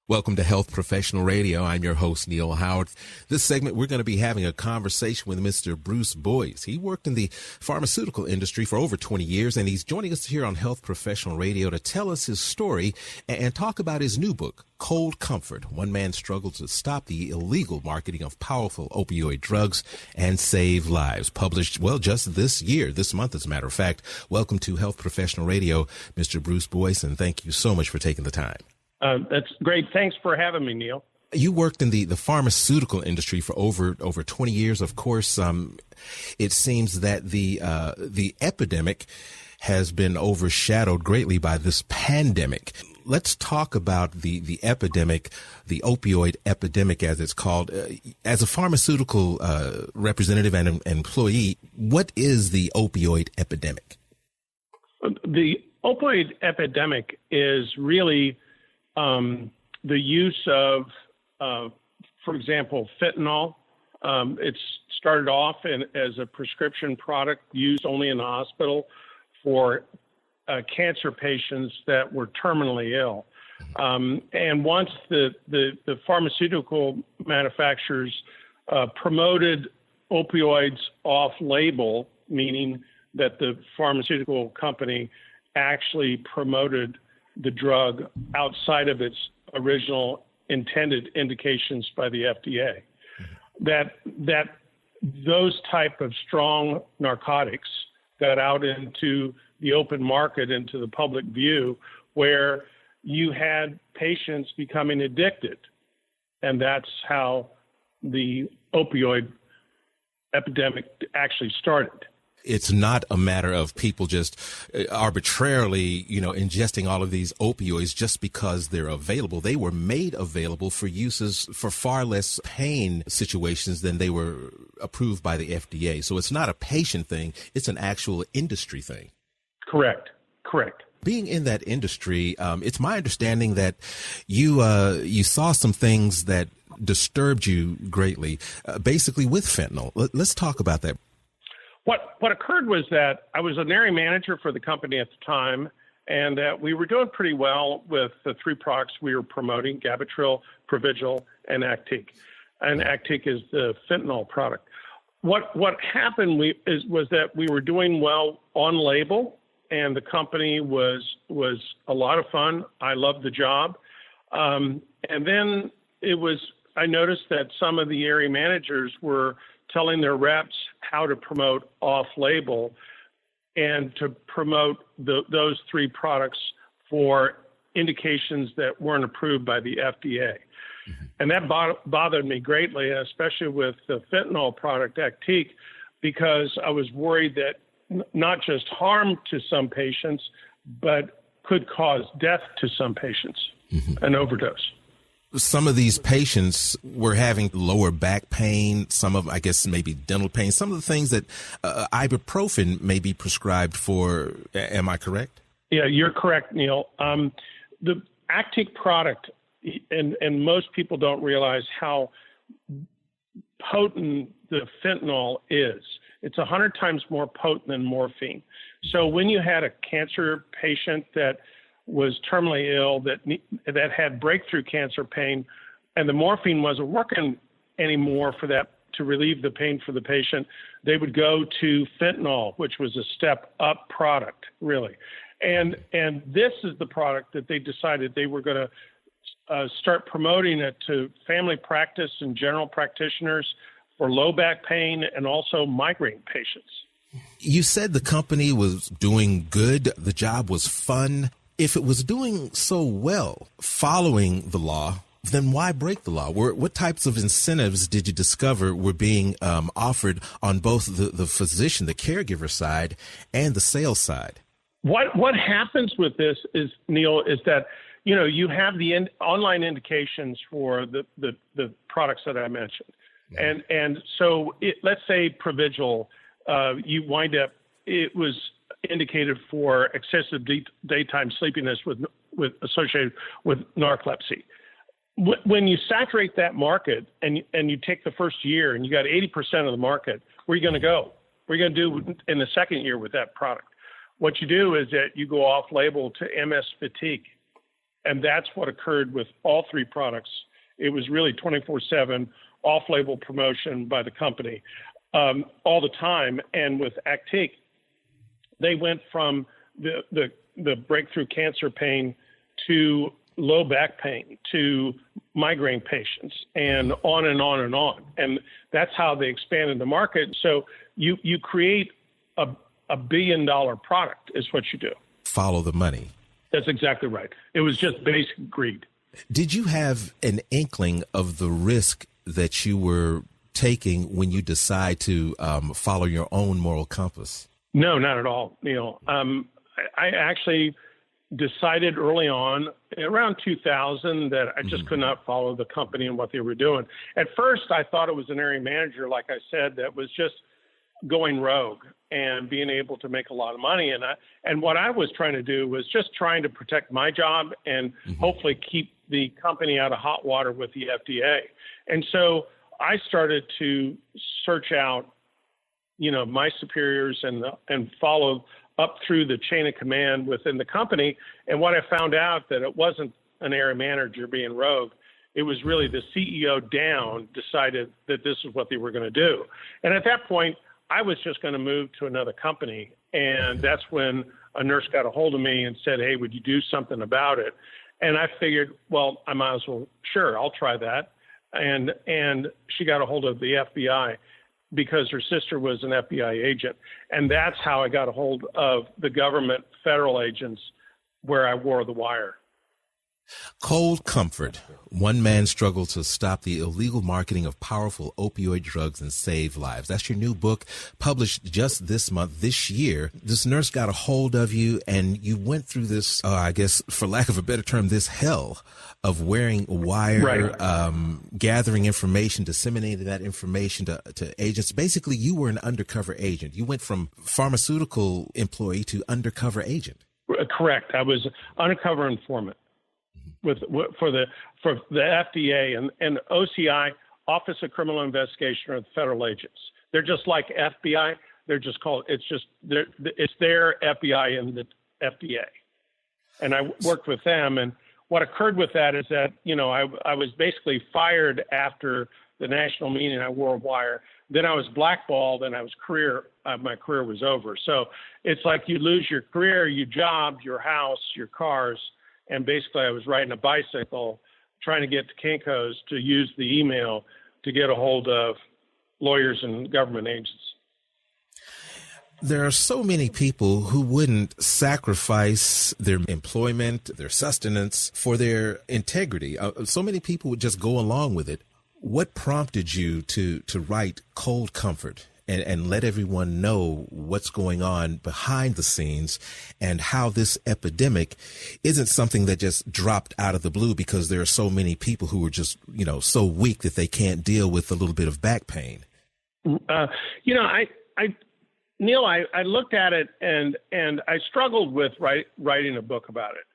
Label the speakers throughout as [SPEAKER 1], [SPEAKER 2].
[SPEAKER 1] Welcome to Health Professional Radio. I'm your host, Neil Howard. This segment, we're going to be having a conversation with Mr. Bruce Boise. He worked in the pharmaceutical industry for over 20 years, and he's joining us here on Health Professional Radio to tell us his story and talk about his new book, Cold Comfort, One Man's Struggle to Stop the Illegal Marketing of Powerful Opioid Drugs and Save Lives, published, well, just this month, as a matter of fact. Welcome to Health Professional Radio, Mr. Bruce Boise, and thank you so much for taking the time.
[SPEAKER 2] That's great. Thanks for having me, Neil.
[SPEAKER 1] You worked in the pharmaceutical industry for over 20 years. Of course, it seems that the epidemic has been overshadowed greatly by this pandemic. Let's talk about the epidemic, the opioid epidemic, as it's called. As a pharmaceutical representative and employee, what is the opioid epidemic?
[SPEAKER 2] The opioid epidemic is really the use of, for example, fentanyl. It's started off as a prescription product used only in the hospital for cancer patients that were terminally ill. And once the pharmaceutical manufacturers promoted opioids off-label, meaning that the pharmaceutical company actually promoted the drug outside of its original intended indications by the FDA, that those type of strong narcotics got out into the open market, into the public view, where you had patients becoming addicted. And that's how the opioid epidemic actually started.
[SPEAKER 1] It's not a matter of people just arbitrarily, ingesting all of these opioids just because they're available. They were made available for uses for far less pain situations than they were approved by the FDA. So it's not a patient thing. It's an actual industry thing.
[SPEAKER 2] Correct.
[SPEAKER 1] Being in that industry, it's my understanding that you saw some things that disturbed you greatly, basically with fentanyl. Let's talk about that.
[SPEAKER 2] What occurred was that I was an area manager for the company at the time, and that we were doing pretty well with the three products we were promoting: Gabotril, Provigil, and Actique. And Actique is the fentanyl product. What happened was that we were doing well on label, and the company was a lot of fun. I loved the job, and then I noticed that some of the area managers were telling their reps how to promote off-label and to promote those three products for indications that weren't approved by the FDA. Mm-hmm. And that bothered me greatly, especially with the fentanyl product, Actique, because I was worried that not just harm to some patients, but could cause death to some patients, an overdose.
[SPEAKER 1] Some of these patients were having lower back pain, some of, I guess, maybe dental pain, some of the things that ibuprofen may be prescribed for. Am I correct?
[SPEAKER 2] Yeah, you're correct, Neil. The Actique product, and most people don't realize how potent the fentanyl is. It's 100 times more potent than morphine. So when you had a cancer patient that was terminally ill, that had breakthrough cancer pain, and the morphine wasn't working anymore for that to relieve the pain for the patient, they would go to fentanyl, which was a step up product, really. And this is the product that they decided they were going to start promoting it to family practice and general practitioners for low back pain and also migraine patients.
[SPEAKER 1] You said the company was doing good, the job was fun. If it was doing so well following the law, then why break the law? What types of incentives did you discover were being offered on both the physician, the caregiver side, and the sales side?
[SPEAKER 2] What happens with this is, Neil, is that you have the online indications for the products that I mentioned, and so let's say Provigil, you wind up it was indicated for excessive daytime sleepiness associated with narcolepsy. When you saturate that market and you take the first year and you got 80% of the market, where are you going to go? What are you going to do in the second year with that product? What you do is that you go off label to MS fatigue. And that's what occurred with all three products. It was really 24/7 off-label promotion by the company all the time. And with Actique, they went from the breakthrough cancer pain to low back pain to migraine patients and on and on and on. And that's how they expanded the market. So you create a $1 billion product is what you do.
[SPEAKER 1] Follow the money.
[SPEAKER 2] That's exactly right. It was just basic greed.
[SPEAKER 1] Did you have an inkling of the risk that you were taking when you decide to follow your own moral compass?
[SPEAKER 2] No, not at all, Neil. I actually decided early on, around 2000, that I just could not follow the company and what they were doing. At first, I thought it was an area manager, like I said, that was just going rogue and being able to make a lot of money. And what I was trying to do was just trying to protect my job and hopefully keep the company out of hot water with the FDA. And so I started to search out, my superiors and follow up through the chain of command within the company. And what I found out that it wasn't an area manager being rogue. It was really the CEO down decided that this is what they were going to do. And at that point, I was just going to move to another company. And that's when a nurse got a hold of me and said, hey, would you do something about it? And I figured, well, I might as well, sure, I'll try that. And she got a hold of the FBI because her sister was an FBI agent. And that's how I got a hold of the government federal agents where I wore the wire.
[SPEAKER 1] Cold Comfort. One man struggled to stop the illegal marketing of powerful opioid drugs and save lives. That's your new book, published just this month, this year. This nurse got a hold of you, and you went through this, I guess, for lack of a better term, this hell of wearing a wire, right. Gathering information, disseminating that information to agents. Basically, you were an undercover agent. You went from pharmaceutical employee to undercover agent.
[SPEAKER 2] Correct. I was undercover informant. For the FDA and OCI, Office of Criminal Investigation, are the federal agents. They're just like FBI. They're just called. It's their FBI and the FDA. And I worked with them. And what occurred with that is that I was basically fired after the national meeting. I wore a wire. Then I was blackballed, and my career was over. So it's like you lose your career, your job, your house, your cars. And basically, I was riding a bicycle trying to get to Kinko's to use the email to get a hold of lawyers and government agents.
[SPEAKER 1] There are so many people who wouldn't sacrifice their employment, their sustenance for their integrity. So many people would just go along with it. What prompted you to write Cold Comfort and let everyone know what's going on behind the scenes and how this epidemic isn't something that just dropped out of the blue because there are so many people who are just, so weak that they can't deal with a little bit of back pain?
[SPEAKER 2] Neil, I looked at it and I struggled with writing a book about it.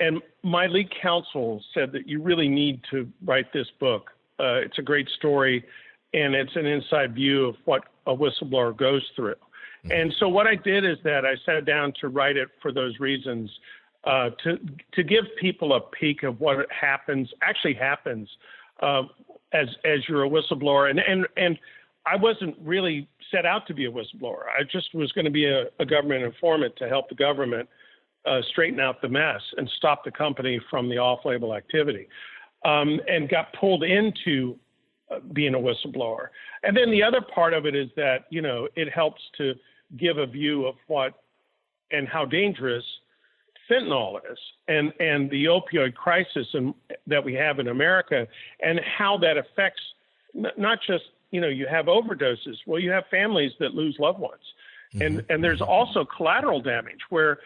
[SPEAKER 2] And my lead counsel said that you really need to write this book. It's a great story. And it's an inside view of what a whistleblower goes through. Mm-hmm. And so what I did is that I sat down to write it for those reasons, to give people a peek of what actually happens as you're a whistleblower. And I wasn't really set out to be a whistleblower. I just was going to be a government informant to help the government straighten out the mess and stop the company from the off-label activity, and got pulled into being a whistleblower. And then the other part of it is that, it helps to give a view of what and how dangerous fentanyl is and the opioid crisis that we have in America and how that affects not just, you have overdoses. Well, you have families that lose loved ones. Mm-hmm. And there's also collateral damage where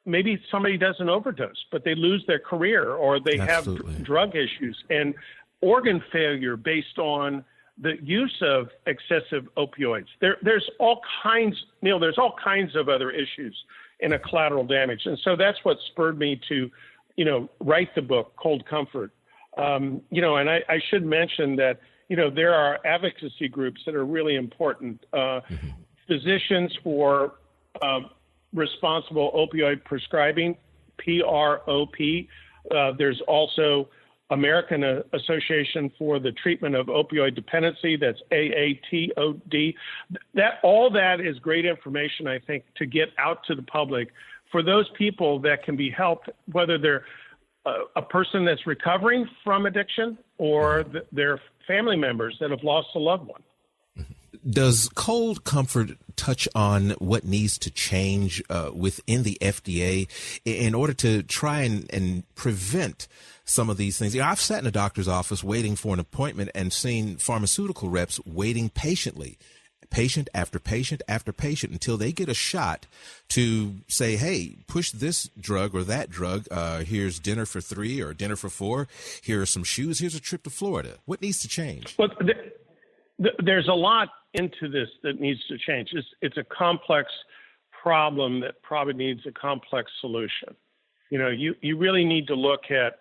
[SPEAKER 2] maybe somebody doesn't overdose, but they lose their career or they Absolutely. Have drug issues and organ failure based on the use of excessive opioids. There's all kinds, Neil, there's all kinds of other issues in a collateral damage. And so that's what spurred me to, write the book, Cold Comfort. And I should mention that, there are advocacy groups that are really important. Physicians for responsible opioid prescribing, PROP. There's also American Association for the Treatment of Opioid Dependency. That's AATOD. All that is great information, I think, to get out to the public for those people that can be helped, whether they're a person that's recovering from addiction or their family members that have lost a loved one.
[SPEAKER 1] Does Cold Comfort touch on what needs to change within the FDA in order to try and prevent some of these things? You know, I've sat in a doctor's office waiting for an appointment and seen pharmaceutical reps waiting patiently, patient after patient after patient, until they get a shot to say, hey, push this drug or that drug. Here's dinner for 3 or dinner for 4. Here are some shoes. Here's a trip to Florida. What needs to change?
[SPEAKER 2] Well, there's a lot into this that needs to change. It's a complex problem that probably needs a complex solution. You know, you really need to look at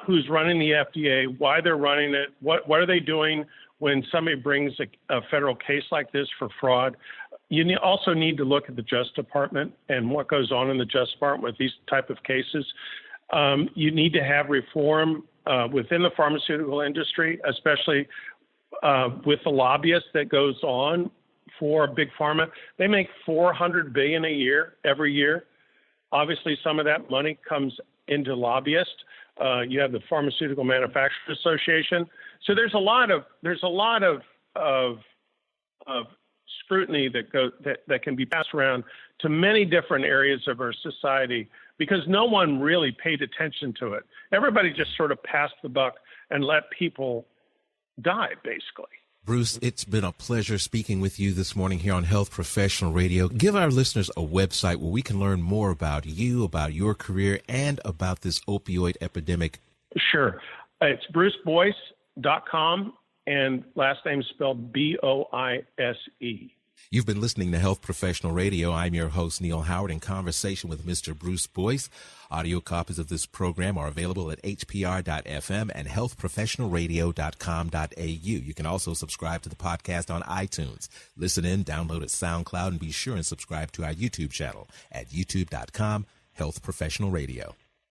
[SPEAKER 2] who's running the FDA, why they're running it, what are they doing when somebody brings a federal case like this for fraud. You also need to look at the Justice Department and what goes on in the Justice Department with these type of cases. You need to have reform within the pharmaceutical industry, especially with the lobbyists that goes on for Big Pharma. They make $400 billion a year, every year. Obviously, some of that money comes into lobbyists. You have the Pharmaceutical Manufacturers Association. So there's a lot of scrutiny that can be passed around to many different areas of our society because no one really paid attention to it. Everybody just sort of passed the buck and let people die, basically.
[SPEAKER 1] Bruce, it's been a pleasure speaking with you this morning here on Health Professional Radio. Give our listeners a website where we can learn more about you, about your career, and about this opioid epidemic.
[SPEAKER 2] Sure. It's bruceboyce.com, and last name spelled Boise.
[SPEAKER 1] You've been listening to Health Professional Radio. I'm your host, Neil Howard, in conversation with Mr. Bruce Boyce. Audio copies of this program are available at hpr.fm and healthprofessionalradio.com.au. You can also subscribe to the podcast on iTunes. Listen in, download at SoundCloud, and be sure and subscribe to our YouTube channel at youtube.com, Health Professional Radio.